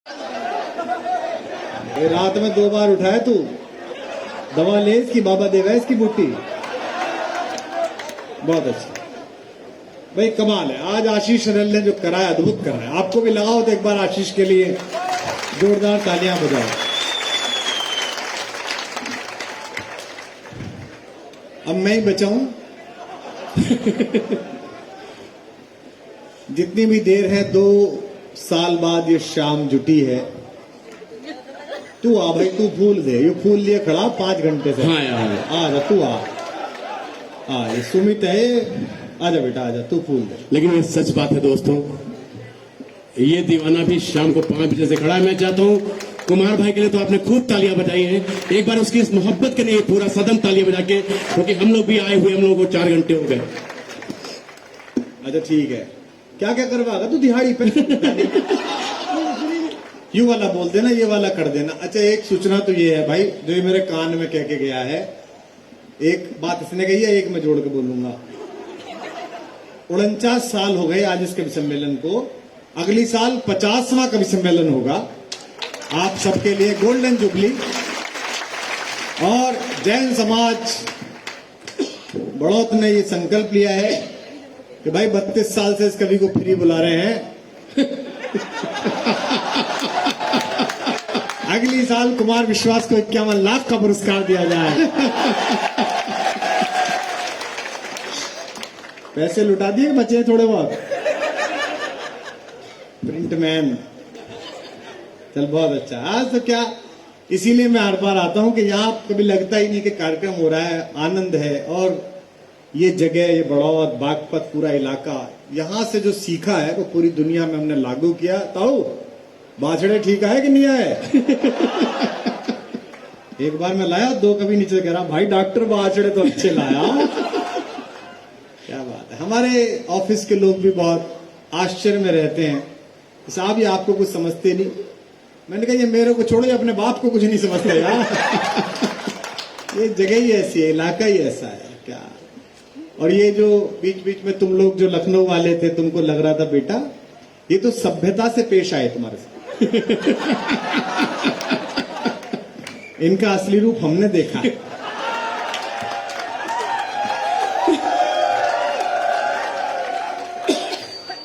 ये रात में 2 बार उठाया तू, दवा ले इसकी, बाबा देगा इसकी बुट्टी। बहुत अच्छा भाई, कमाल है। आज आशीष अनिल ने जो करा है अद्भुत कर रहा है। आपको भी लगाओ तो एक बार आशीष के लिए जोरदार तालियां बजाओ। अब मैं ही बचाऊं। जितनी भी देर है, 2 साल बाद ये शाम जुटी है। तू आ भाई, तू फूल दे। ये फूल लिए खड़ा 5 घंटे से। हाँ यार, आ जा, तू आ। ये सुमित है, आजा बेटा आजा, तू फूल दे। लेकिन ये सच बात है दोस्तों, ये दीवाना भी शाम को 5 बजे से खड़ा है। मैं चाहता हूँ कुमार भाई के लिए तो आपने खूब तालियां बजाई हैं, एक बार उसकी इस मोहब्बत के लिए पूरा सदन तालियां बजा के, क्योंकि हम लोग भी आए हुए, हम लोगों को 4 घंटे हो गए। अच्छा ठीक है, क्या क्या करवाएगा तू दिहाड़ी पे? यू वाला बोल देना, ये वाला कर देना। अच्छा एक सूचना तो ये है भाई, जो ये मेरे कान में कह के गया है, एक बात इसने कही है, एक मैं जोड़ के बोलूंगा। 49 साल हो गए आज इस कवि सम्मेलन को। अगली साल 50वां कवि सम्मेलन होगा। आप सबके लिए गोल्डन जुबली। और जैन समाज बड़ौत ने ये संकल्प लिया है कि भाई 32 साल से इस कवि को फ्री बुला रहे हैं। अगली साल कुमार विश्वास को 51 लाख का पुरस्कार दिया जाए। पैसे लुटा दिए, बचे थोड़े बहुत। प्रिंटमैन, चल बहुत अच्छा। आज तो क्या, इसीलिए मैं हर बार आता हूं कि यहाँ कभी लगता ही नहीं कि कार्यक्रम हो रहा है, आनंद है। और ये जगह, ये बड़ौत, बागपत, पूरा इलाका, यहां से जो सीखा है वो पूरी दुनिया में हमने लागू किया। ताऊ बाछड़े ठीक आए कि नहीं आए? एक बार मैं लाया, 2 कभी नीचे कह रहा भाई डॉक्टर बाछड़े तो अच्छे लाया। क्या बात है। हमारे ऑफिस के लोग भी बहुत आश्चर्य में रहते हैं, साहब ये आपको कुछ समझते नहीं। मैंने कहा ये मेरे को छोड़ो, ये अपने बाप को कुछ नहीं समझते यार। ये जगह ही ऐसी है, इलाका ही ऐसा है क्या। और ये जो बीच बीच में तुम लोग जो लखनऊ वाले थे, तुमको लग रहा था बेटा ये तो सभ्यता से पेश आए तुम्हारे साथ। इनका असली रूप हमने देखा है।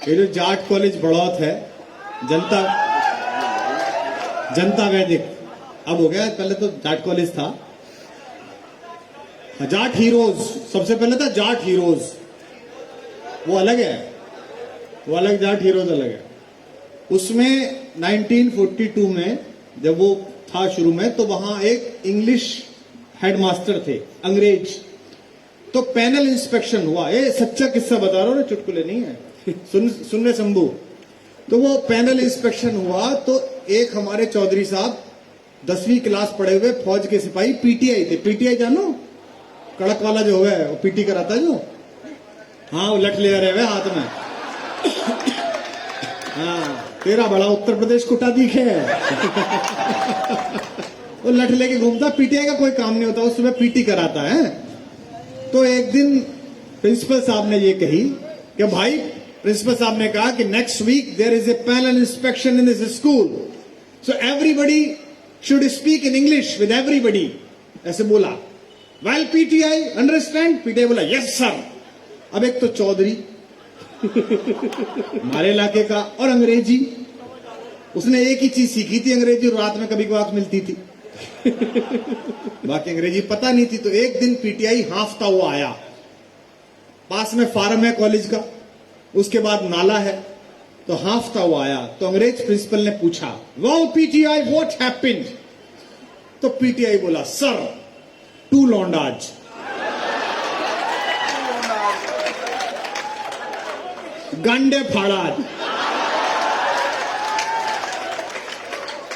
ये जो जाट कॉलेज बड़ौत है, जनता वैदिक अब हो गया, पहले तो जाट कॉलेज था। जाट हीरोज, सबसे पहले था जाट हीरोज, वो अलग है, वो अलग, जाट हीरोज अलग है। उसमें 1942 में जब वो था शुरू में, तो वहां एक इंग्लिश हेडमास्टर थे, अंग्रेज। तो पैनल इंस्पेक्शन हुआ। ये सच्चा किस्सा बता रहा हूं, चुटकुले नहीं है। सुनने शंभू। तो वो पैनल इंस्पेक्शन हुआ, तो एक हमारे चौधरी साहब 10वीं क्लास पढ़े हुए फौज के सिपाही पीटीआई थे। पीटीआई जानो, कड़क वाला जो है वो पीटी कराता जो, हाँ वो लठ ले रहे हुए हाथ में। हाँ तेरा बड़ा उत्तर प्रदेश कुटा दिखे। वो लठ लेके घूमता, पीटीआई का कोई काम नहीं होता, उस सुबह पीटी कराता है। तो एक दिन प्रिंसिपल साहब ने ये कही कि भाई, प्रिंसिपल साहब ने कहा कि next week there is a panel inspection in this school, so everybody should speak in English with everybody. ऐसे बोला। Well PTI understand? पीटीआई बोला यस सर। अब एक तो चौधरी हमारे इलाके का, और अंग्रेजी, उसने एक ही चीज सीखी थी अंग्रेजी, और रात में कभी कभार मिलती थी। बाकी अंग्रेजी पता नहीं थी। तो एक दिन पीटीआई हांफता हुआ आया। पास में फार्म है कॉलेज का, उसके बाद नाला है, तो हांफता हुआ आया। तो अंग्रेज प्रिंसिपल ने पूछा, वाओ पीटीआई व्हाट हैपेंड? तो पीटीआई बोला, सर 2 लौंडाज। गांडे फाड़ाज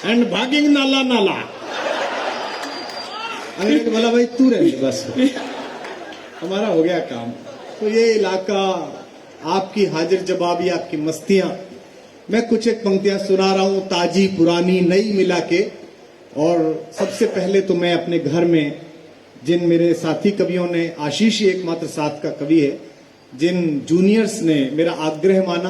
एंड भागिंग नाला नाला। अंग्रेज बोला भाई तू रह बस, हमारा हो गया काम। तो ये इलाका, आपकी हाजिर जवाबी, आपकी मस्तियां, मैं कुछ एक पंक्तियां सुना रहा हूं, ताजी पुरानी नई मिला के। और सबसे पहले तो मैं अपने घर में, जिन मेरे साथी कवियों ने, आशीष ही एकमात्र साथ का कवि है, जिन जूनियर्स ने मेरा आग्रह माना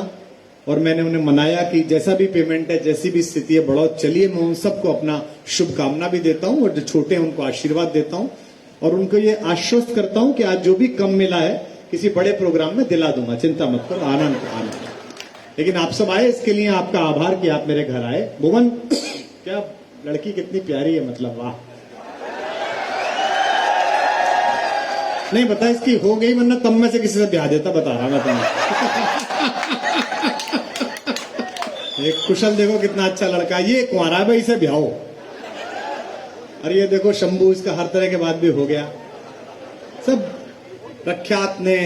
और मैंने उन्हें मनाया कि जैसा भी पेमेंट है, जैसी भी स्थिति है, बढ़ो चलिए। मैं उन सबको अपना शुभकामना भी देता हूं और जो छोटे हैं उनको आशीर्वाद देता हूं और उनको ये आश्वस्त करता हूं कि आज जो भी कम मिला है किसी बड़े प्रोग्राम में दिला दूंगा, चिंता मत करो, आनंद आनंद। लेकिन आप सब आए, इसके लिए आपका आभार कि आप मेरे घर आए। भुवन, क्या लड़की कितनी प्यारी है, मतलब वाह। नहीं बता इसकी हो गई, वरना तब मैं से किसी से ब्याह देता, बता रहा मैं तुम्हें। एक कुशल देखो कितना अच्छा लड़का, ये कुंवारा है भाई, इसे ब्याहो। और ये देखो शंभू, इसका हर तरह के बाद भी हो गया। सब प्रख्यात ने,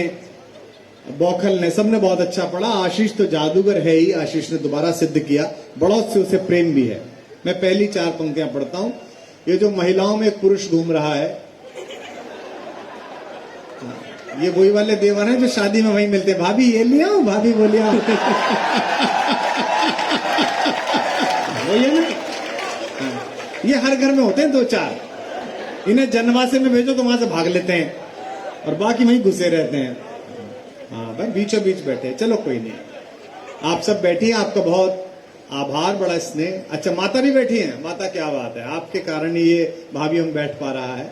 बौखल ने, सबने बहुत अच्छा पढ़ा। आशीष तो जादूगर है ही, आशीष ने दोबारा सिद्ध किया, बड़ों से उसे प्रेम भी है। मैं पहली 4 पंक्तियां पढ़ता हूं। ये जो महिलाओं में एक पुरुष घूम रहा है, ये वही वाले देवर हैं जो शादी में वही मिलते हैं, भाभी ये लिया, भाभी वो लिया। वही है ना, ये हर घर में होते हैं 2-4। इन्हें जनवासे में भेजो तो वहां से भाग लेते हैं और बाकी वहीं घुसे रहते हैं। हाँ भाई, बीचों बीच बैठे। चलो कोई नहीं, आप सब बैठिए, आपका बहुत आभार, बड़ा स्नेह। अच्छा, माता भी बैठी हैं। माता, क्या बात है, आपके कारण ही ये भाभी हम बैठ पा रहा है।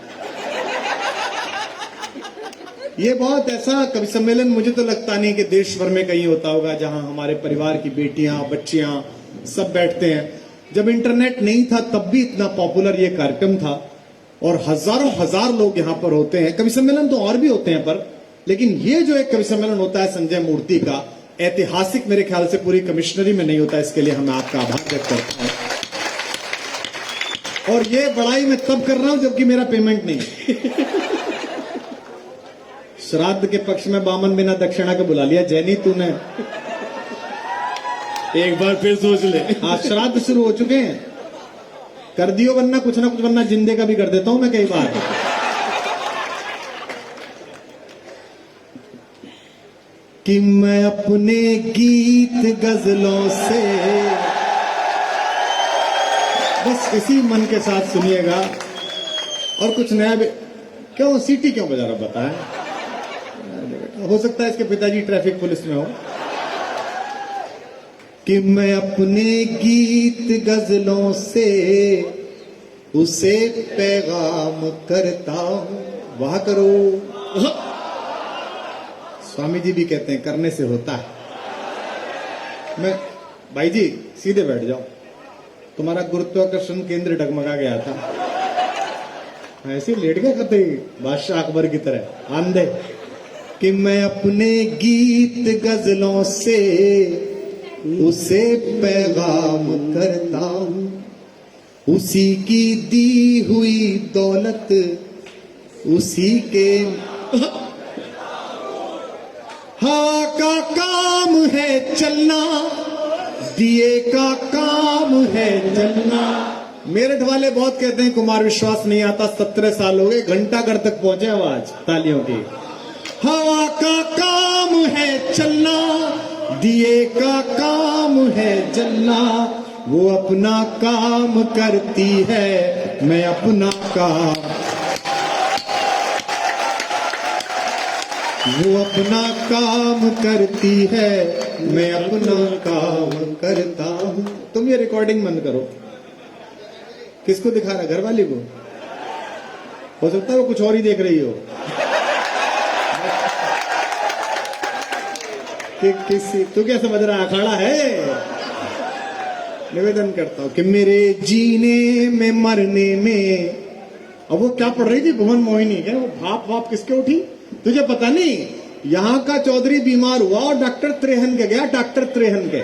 ये बहुत ऐसा कवि सम्मेलन मुझे तो लगता नहीं कि देश भर में कहीं होता होगा जहां हमारे परिवार की बेटियां, बच्चियां सब बैठते हैं। जब इंटरनेट नहीं था तब भी इतना पॉपुलर ये कार्यक्रम था और हजारों हजार लोग यहाँ पर होते हैं। कवि सम्मेलन तो और भी होते हैं पर, लेकिन ये जो एक कवि सम्मेलन होता है संजय मूर्ति का, ऐतिहासिक, मेरे ख्याल से पूरी कमिश्नरी में नहीं होता। इसके लिए मैं आपका आभार व्यक्त करता हूं। और ये बड़ाई मैं तब कर रहा हूं जबकि मेरा पेमेंट नहीं। श्राद्ध के पक्ष में बामन बिना दक्षिणा के बुला लिया। जैनी तूने एक बार फिर सोच ले। आज श्राद्ध शुरू हो चुके हैं, कर दियो, वरना कुछ ना कुछ, वरना जिंदे का भी कर देता हूं मैं कई बार। कि मैं अपने गीत गजलों से, बस इसी मन के साथ सुनिएगा और कुछ नया भी। क्यों सीटी क्यों बजा रहा, बताएं। हो सकता है इसके पिताजी ट्रैफिक पुलिस में हो। कि मैं अपने गीत गजलों से उसे पैगाम करता हूं। वाह करो। स्वामी जी भी कहते हैं करने से होता है। मैं, भाई जी सीधे बैठ जाओ, तुम्हारा गुरुत्वाकर्षण केंद्र डगमगा गया था, ऐसे लेट गए कतई बादशाह अकबर की तरह आंधे। कि मैं अपने गीत गजलों से उसे पैगाम करता हूं, उसी की दी हुई दौलत उसी के। हवा का काम है चलना, दिए का काम है जलना। मेरठ वाले बहुत कहते हैं कुमार विश्वास नहीं आता, 17 साल हो गए, घंटा घर तक पहुंचे आवाज तालियों की। हवा का काम है चलना, दिए का काम है जलना। वो अपना काम करती है, मैं अपना काम। वो अपना काम करती है, मैं अपना काम करता हूं। तुम ये रिकॉर्डिंग बंद करो। किसको दिखा रहा, घर वाली को? हो सकता है वो कुछ और ही देख रही हो। किसी, तू क्या समझ रहा है, अखाड़ा है? निवेदन करता हूं कि मेरे जीने में मरने में। अब वो क्या पढ़ रही थी, भुवन मोहिनी, क्या वो भाप भाप किसके उठी तुझे पता नहीं? यहां का चौधरी बीमार हुआ और डॉक्टर त्रेहन के गया, डॉक्टर त्रेहन के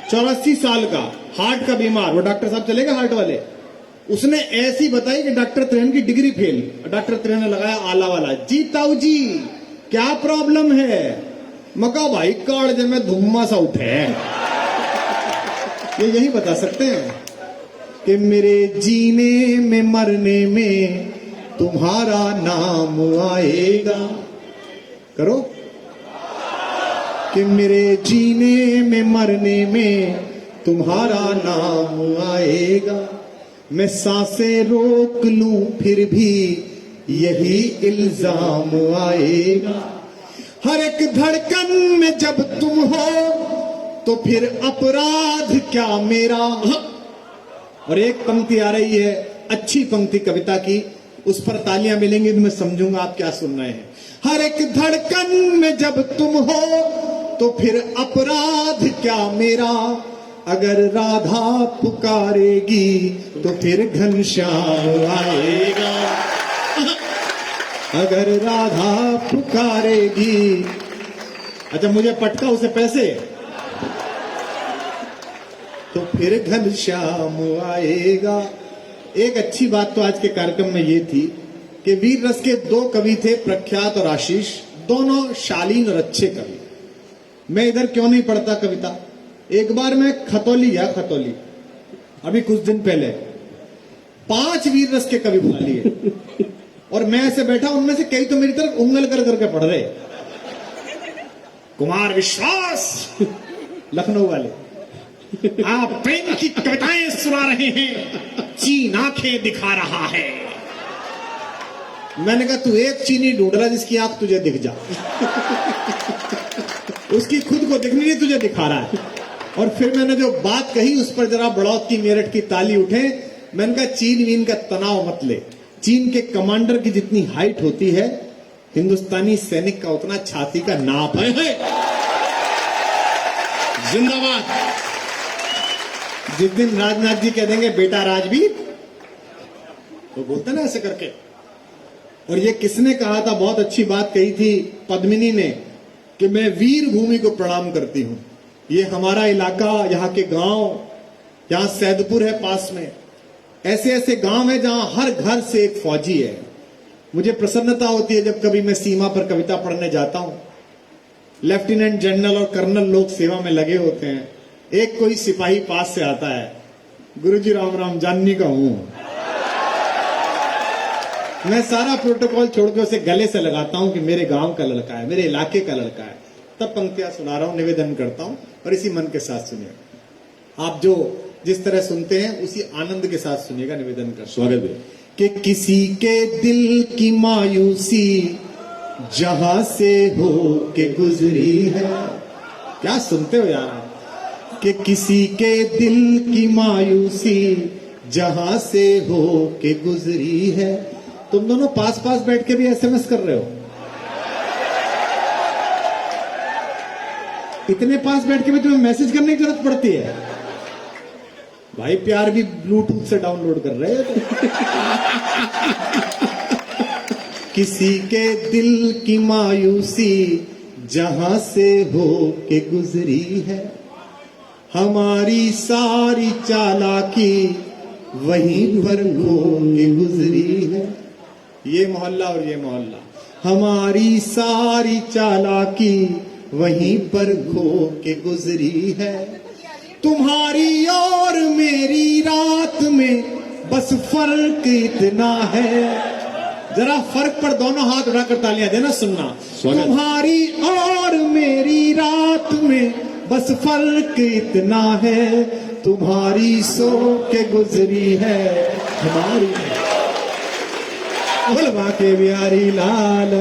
84 साल का हार्ट का बीमार। वो डॉक्टर साहब चले गए हार्ट वाले, उसने ऐसी बताई कि डॉक्टर त्रेहन की डिग्री फेल। डॉक्टर त्रेहन ने लगाया आला वाला, जी ताऊ जी क्या प्रॉब्लम है? मका भाई कालजे में धुम्मा सा उठे। ये यही बता सकते हैं कि मेरे जीने में मरने में तुम्हारा नाम आएगा। करो कि मेरे जीने में मरने में तुम्हारा नाम आएगा। मैं सांसें रोक लूं फिर भी यही इल्जाम आएगा। हर एक धड़कन में जब तुम हो तो फिर अपराध क्या मेरा। और एक पंक्ति आ रही है, अच्छी पंक्ति कविता की, उस पर तालियां मिलेंगी तो मैं समझूंगा आप क्या सुन रहे हैं। हर एक धड़कन में जब तुम हो तो फिर अपराध क्या मेरा। अगर राधा पुकारेगी तो फिर घनश्याम आएगा। अगर राधा पुकारेगी। अच्छा, मुझे पटका उसे पैसे, तो फिर घनश्याम आएगा। एक अच्छी बात तो आज के कार्यक्रम में ये थी कि वीर रस के दो कवि थे, प्रख्यात और आशीष, दोनों शालीन और अच्छे कवि। मैं इधर क्यों नहीं पढ़ता कविता। एक बार मैं खतौली गया, खतौली अभी कुछ दिन पहले 5 वीर रस के कवि बुला लिए और मैं ऐसे बैठा, उनमें से कई तो मेरी तरफ उंगल कर करके पढ़ रहे। कुमार विश्वास लखनऊ वाले, आप प्रेम की कविताएं सुना रहे हैं, चीन आंखें दिखा रहा है। मैंने कहा तू एक चीनी ढूंढ रहा जिसकी आंख तुझे दिख जा। उसकी खुद को दिखनी नहीं, तुझे दिखा रहा है। और फिर मैंने जो बात कही उस पर जरा बड़ौत की मेरठ की ताली उठे। मैंने कहा चीन वीन का तनाव मत ले। चीन के कमांडर की जितनी हाइट होती है, हिंदुस्तानी सैनिक का उतना छाती का नाप है। जिंदाबाद। जिस दिन राजनाथ जी कह देंगे बेटा राजवीर, तो बोलते ना ऐसे करके। और ये किसने कहा था, बहुत अच्छी बात कही थी पद्मिनी ने, कि मैं वीर भूमि को प्रणाम करती हूं। ये हमारा इलाका, यहाँ के गांव, यहाँ सैदपुर है पास में, ऐसे ऐसे गांव है जहां हर घर से एक फौजी है। मुझे प्रसन्नता होती है जब कभी मैं सीमा पर कविता पढ़ने जाता हूं। लेफ्टिनेंट जनरल और कर्नल लोग सेवा में लगे होते हैं, एक कोई सिपाही पास से आता है, गुरुजी राम राम, जाननी का हूं। मैं सारा प्रोटोकॉल छोड़ के उसे गले से लगाता हूं कि मेरे गांव का लड़का है, मेरे इलाके का लड़का है। तब पंक्तियां सुना रहा हूं, निवेदन करता हूं, और इसी मन के साथ सुनिए। आप जो जिस तरह सुनते हैं उसी आनंद के साथ सुनिएगा। निवेदन कर स्वागत है। कि किसी के दिल की मायूसी जहां से हो के गुजरी है। क्या सुनते हो यार। कि किसी के दिल की मायूसी जहां से हो के गुजरी है। तुम दोनों पास पास बैठ के भी एसएमएस कर रहे हो। इतने पास बैठ के भी तुम्हें मैसेज करने की जरूरत पड़ती है। भाई प्यार भी ब्लूटूथ से डाउनलोड कर रहे हो। किसी के दिल की मायूसी जहां से हो के गुजरी है। हमारी सारी चालाकी वहीं पर खो के गुजरी है। ये मोहल्ला और ये मोहल्ला, हमारी सारी चालाकी वहीं पर खो के गुजरी है। तुम्हारी और मेरी रात में बस फर्क इतना है। जरा फर्क पर दोनों हाथ उठाकर तालियां देना, सुनना। तुम्हारी और मेरी रात में बस फर्क इतना है। तुम्हारी सो के गुजरी है हमारी। बोलवा के बिहारी लाल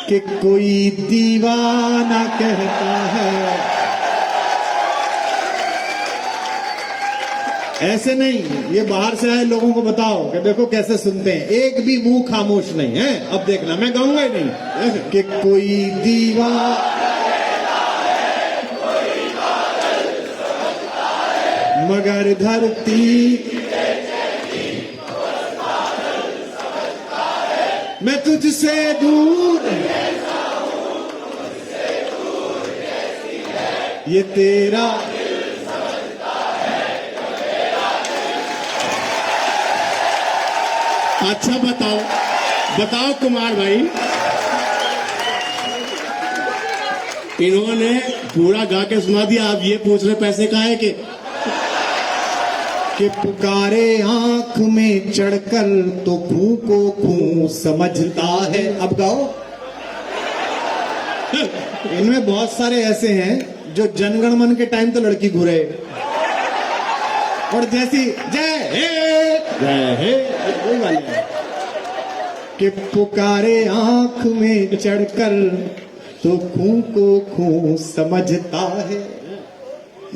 कि कोई दीवाना कहता है। ऐसे नहीं, ये बाहर से आए लोगों को बताओ कि देखो कैसे सुनते हैं। एक भी मुंह खामोश नहीं है। अब देखना, मैं गाऊंगा ही नहीं कि कोई दीवाना मगर धरती मैं तुझसे दूर, ये तेरा अच्छा बताओ, बताओ कुमार भाई, इन्होंने पूरा गा के सुना दिया, आप ये पूछ रहे पैसे का है कि पुकारे आंख में चढ़कर तो खूं को खूं समझता है। अब गाओ। इनमें बहुत सारे ऐसे हैं जो जनगण मन के टाइम तो लड़की घुरे, और जैसी जय हे वही वाली है कि पुकारे आंख में चढ़कर तो खूं को खूं समझता है।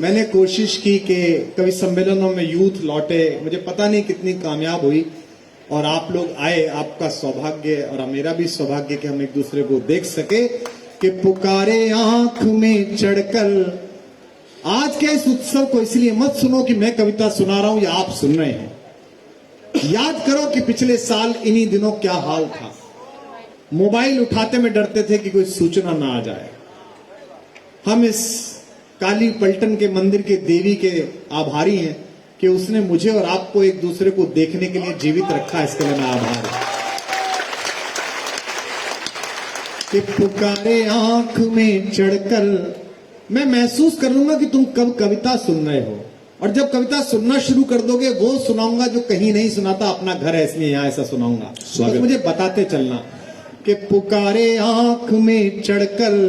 मैंने कोशिश की कि कवि सम्मेलनों में यूथ लौटे, मुझे पता नहीं कितनी कामयाब हुई, और आप लोग आए, आपका सौभाग्य और मेरा भी सौभाग्य कि हम एक दूसरे को देख सके। कि पुकारे आंख में चढ़कर, आज के इस उत्सव को इसलिए मत सुनो कि मैं कविता सुना रहा हूं या आप सुन रहे हैं। याद करो कि पिछले साल इन्हीं दिनों क्या हाल था। मोबाइल उठाते में डरते थे कि कोई सूचना ना आ जाए। हम इस काली पलटन के मंदिर के देवी के आभारी हैं कि उसने मुझे और आपको एक दूसरे को देखने के लिए जीवित रखा। इसके लिए मैं आभार हूं। कि पुकारे आंख में चढ़कर, मैं महसूस कर लूंगा कि तुम कब कविता सुन रहे हो, और जब कविता सुनना शुरू कर दोगे वो सुनाऊंगा जो कहीं नहीं सुनाता। अपना घर है इसलिए यहां ऐसा सुनाऊंगा, तो मुझे बताते चलना। कि पुकारे आंख में चढ़कर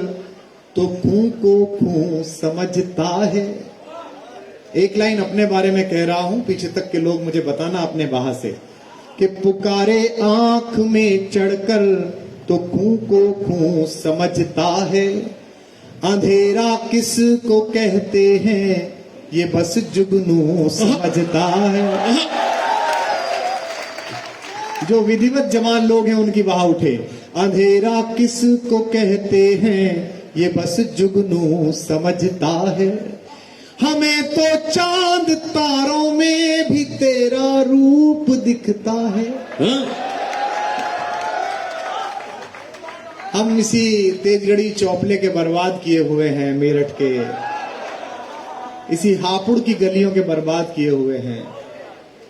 तो खूं को खूं समझता है। एक लाइन अपने बारे में कह रहा हूं, पीछे तक के लोग मुझे बताना अपने बाहर से। कि पुकारे आंख में चढ़कर तो खूं को खूं समझता है। अंधेरा किस को कहते हैं ये बस जुगनू समझता है। जो विधिवत जवान लोग हैं उनकी बाह उठे। अंधेरा किस को कहते हैं ये बस जुगनू समझता है। हमें तो चांद तारों में भी तेरा रूप दिखता है। हम इसी तेजगढ़ी चौपले के बर्बाद किए हुए हैं, मेरठ के इसी हापुड़ की गलियों के बर्बाद किए हुए हैं।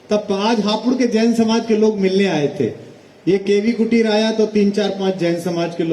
तब आज हापुड़ के जैन समाज के लोग मिलने आए थे। ये केवी कुटीर आया तो 3 4 5 जैन समाज के लोग